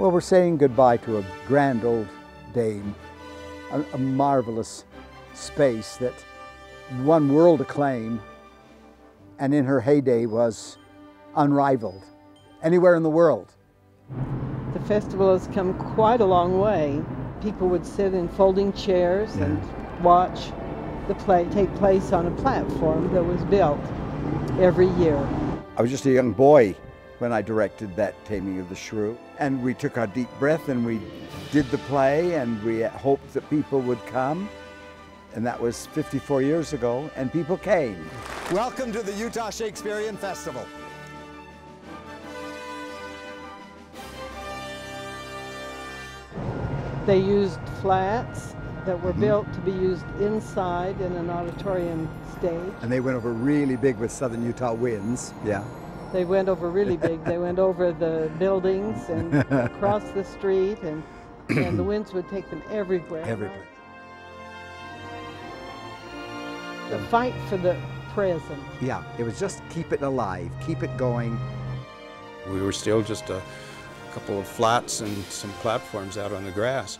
Well, we're saying goodbye to a grand old dame, a marvelous space that won world acclaim, and in her heyday was unrivaled anywhere in the world. The festival has come quite a long way. People would sit in folding chairs and watch the play take place on a platform that was built every year. I was just a young boy when I directed that Taming of the Shrew, and we took our deep breath and we did the play, and we hoped that people would come, and that was 54 years ago, and people came. Welcome to the Utah Shakespeare Festival. They used flats that were built to be used inside in an auditorium stage. And they went over really big with southern Utah winds. Yeah. They went over really big. They went over the buildings and across the street, and the winds would take them everywhere. Everywhere. The fight for the present. Yeah, it was just keep it alive, keep it going. We were still just a couple of flats and some platforms out on the grass.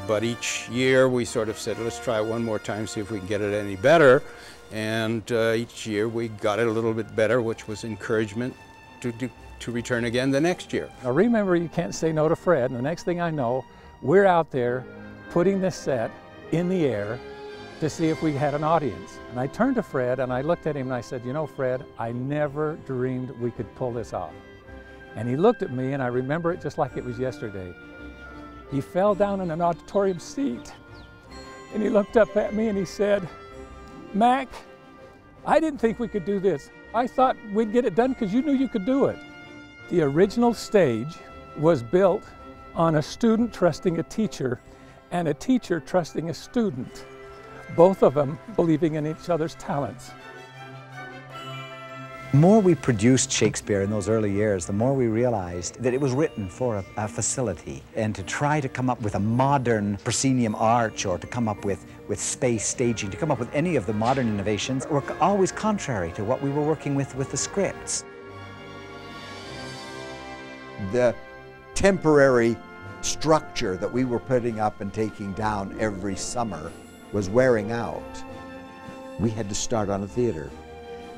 But each year we sort of said, let's try it one more time, see if we can get it any better. And each year we got it a little bit better, which was encouragement to return again the next year. Now remember, you can't say no to Fred, and the next thing I know, we're out there putting this set in the air to see if we had an audience. And I turned to Fred and I looked at him and I said, you know, Fred, I never dreamed we could pull this off. And he looked at me, and I remember it just like it was yesterday. He fell down in an auditorium seat, and he looked up at me and he said, Mac, I didn't think we could do this. I thought we'd get it done because you knew you could do it. The original stage was built on a student trusting a teacher and a teacher trusting a student, both of them believing in each other's talents. The more we produced Shakespeare in those early years, the more we realized that it was written for a facility. And to try to come up with a modern proscenium arch, or to come up with space staging, to come up with any of the modern innovations, were always contrary to what we were working with the scripts. The temporary structure that we were putting up and taking down every summer was wearing out. We had to start on a theater.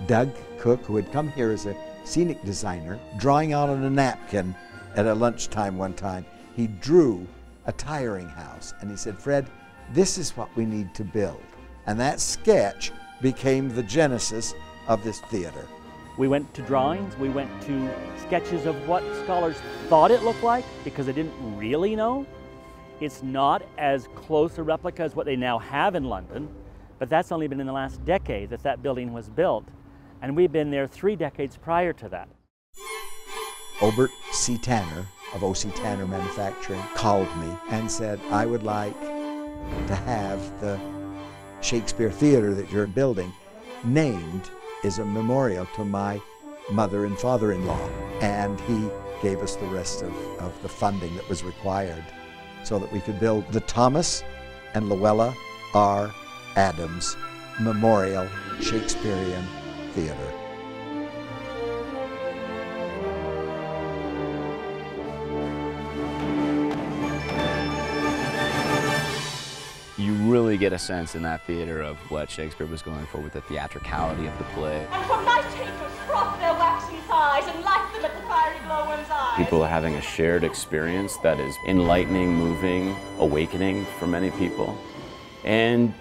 Doug Cook, who had come here as a scenic designer, drawing out on a napkin at a lunchtime one time, he drew a tiring house, and he said, Fred, this is what we need to build. And that sketch became the genesis of this theater. We went to drawings, we went to sketches of what scholars thought it looked like, because they didn't really know. It's not as close a replica as what they now have in London, but that's only been in the last decade that that building was built. And we've been there 3 decades prior to that. Obert C. Tanner of O.C. Tanner Manufacturing called me and said, I would like to have the Shakespeare Theater that you're building named as a memorial to my mother and father-in-law. And he gave us the rest of the funding that was required so that we could build the Thomas and Luella R. Adams Memorial Shakespearean Theater. You really get a sense in that theater of what Shakespeare was going for with the theatricality of the play. And from night tapers froth their waxen sighs and light them at the fiery glowworm's eyes. People are having a shared experience that is enlightening, moving, awakening for many people. And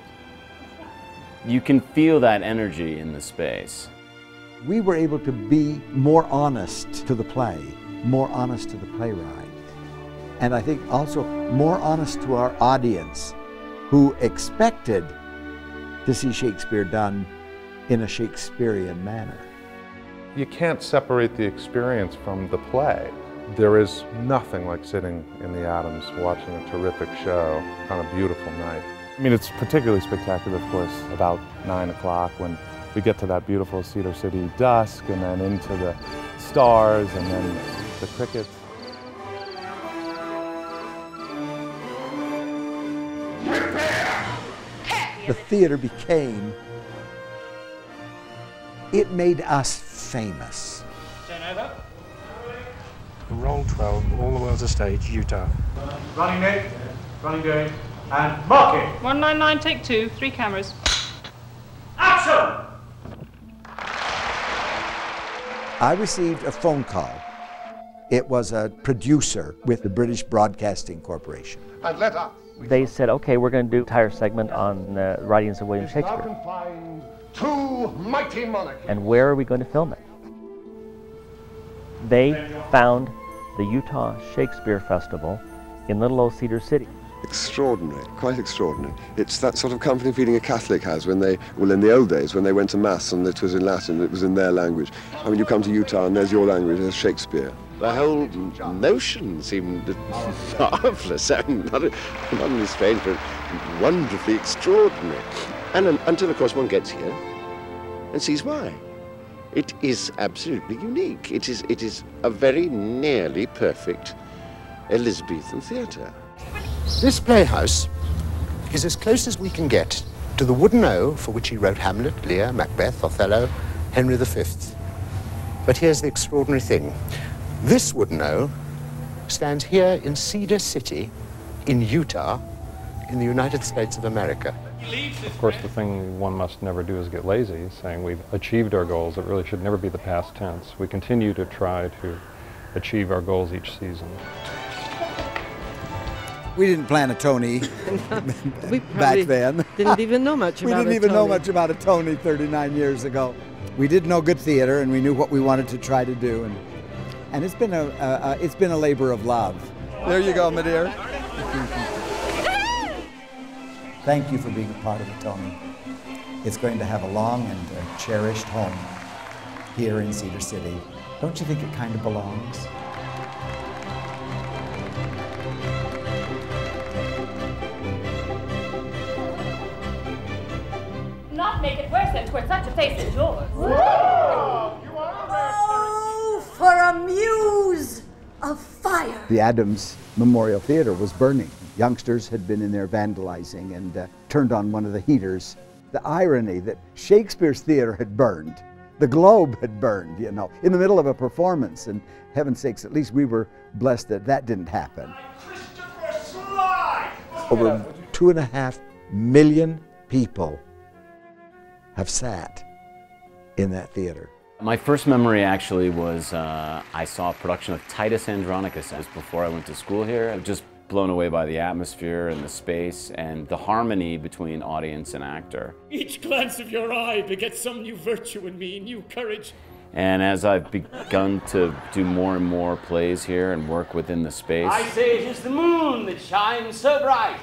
you can feel that energy in the space. We were able to be more honest to the play, more honest to the playwright, and I think also more honest to our audience, who expected to see Shakespeare done in a Shakespearean manner. You can't separate the experience from the play. There is nothing like sitting in the Adams watching a terrific show on a beautiful night. I mean, it's particularly spectacular, of course, about 9 o'clock when we get to that beautiful Cedar City dusk, and then into the stars, and then the crickets. The theater became, it made us famous. from roll 12, All the World's a Stage, Utah. Running Nick, running game, and marking. 199, take 2, 3 cameras. Action! I received a phone call. It was a producer with the British Broadcasting Corporation. And let us. They said, okay, we're going to do an entire segment on the writings of William Shakespeare. Now confined two mighty monarchies. And where are we going to film it? They found the Utah Shakespeare Festival in little old Cedar City. Extraordinary, quite extraordinary. It's that sort of comforting feeling a Catholic has when they, well, in the old days, when they went to Mass and it was in Latin, it was in their language. I mean, you come to Utah and there's your language, there's Shakespeare. The whole notion seemed marvellous, I mean, not only strange, but wonderfully extraordinary. And until, of course, one gets here and sees why. It is absolutely unique. It is a very nearly perfect Elizabethan theatre. This playhouse is as close as we can get to the wooden O for which he wrote Hamlet, Lear, Macbeth, Othello, Henry V. But here's the extraordinary thing. This wooden O stands here in Cedar City, in Utah, in the United States of America. Of course, the thing one must never do is get lazy, saying we've achieved our goals. It really should never be the past tense. We continue to try to achieve our goals each season. We didn't plan a Tony We back then. Didn't even know much about We didn't even know much about a Tony 39 years ago. We did know good theater, and we knew what we wanted to try to do, and it's been a labor of love. There you go, my dear. Thank you for being a part of the Tony. It's going to have a long and cherished home here in Cedar City. Don't you think it kind of belongs? Not make it worse than toward such a face as yours. Oh, for a muse of fire. The Adams Memorial Theater was burning. Youngsters had been in there vandalizing and turned on one of the heaters. The irony that Shakespeare's theater had burned, the Globe had burned, you know, in the middle of a performance, and heaven's sakes, at least we were blessed that that didn't happen. Over 2.5 million people have sat in that theater. My first memory actually was I saw a production of Titus Andronicus. It was before I went to school here. I was just blown away by the atmosphere and the space and the harmony between audience and actor. Each glance of your eye begets some new virtue in me, new courage. And as I've begun to do more and more plays here and work within the space, I say it is the moon that shines so bright.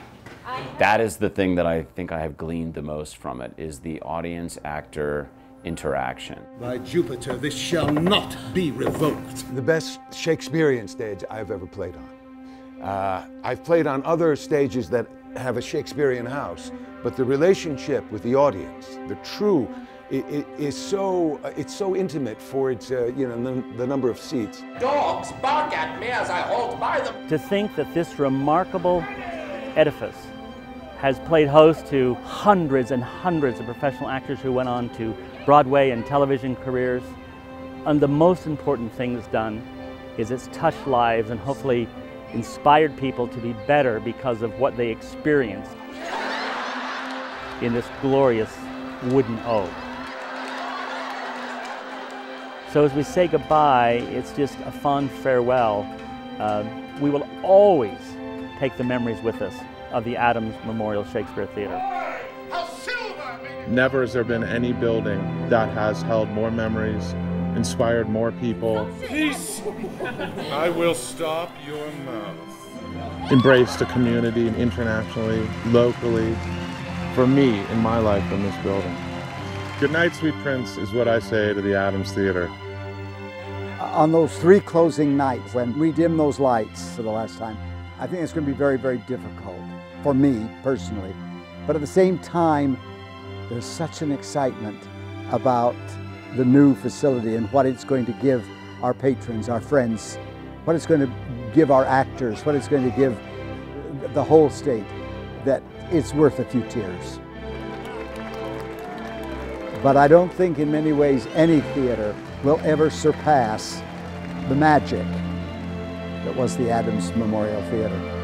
that is the thing that I think I have gleaned the most from it, is the audience-actor interaction. By Jupiter, this shall not be revoked. The best Shakespearean stage I've ever played on. I've played on other stages that have a Shakespearean house, but the relationship with the audience, the true, it's so intimate for its, you know, the number of seats. Dogs bark at me as I halt by them. To think that this remarkable edifice has played host to hundreds and hundreds of professional actors who went on to Broadway and television careers. And the most important thing it's done is it's touched lives and hopefully inspired people to be better because of what they experienced in this glorious wooden O. So as we say goodbye, it's just a fond farewell. We will always take the memories with us of the Adams Memorial Shakespeare Theatre. Never has there been any building that has held more memories, inspired more people. Peace! I will stop your mouth. Embraced the community internationally, locally, for me in my life in this building. Good night, sweet prince, is what I say to the Adams Theatre. On those 3 closing nights, when we dim those lights for the last time, I think it's going to be very, very difficult for me personally. But at the same time, there's such an excitement about the new facility and what it's going to give our patrons, our friends, what it's going to give our actors, what it's going to give the whole state, that it's worth a few tears. But I don't think in many ways any theater will ever surpass the magic that was the Adams Memorial Theatre.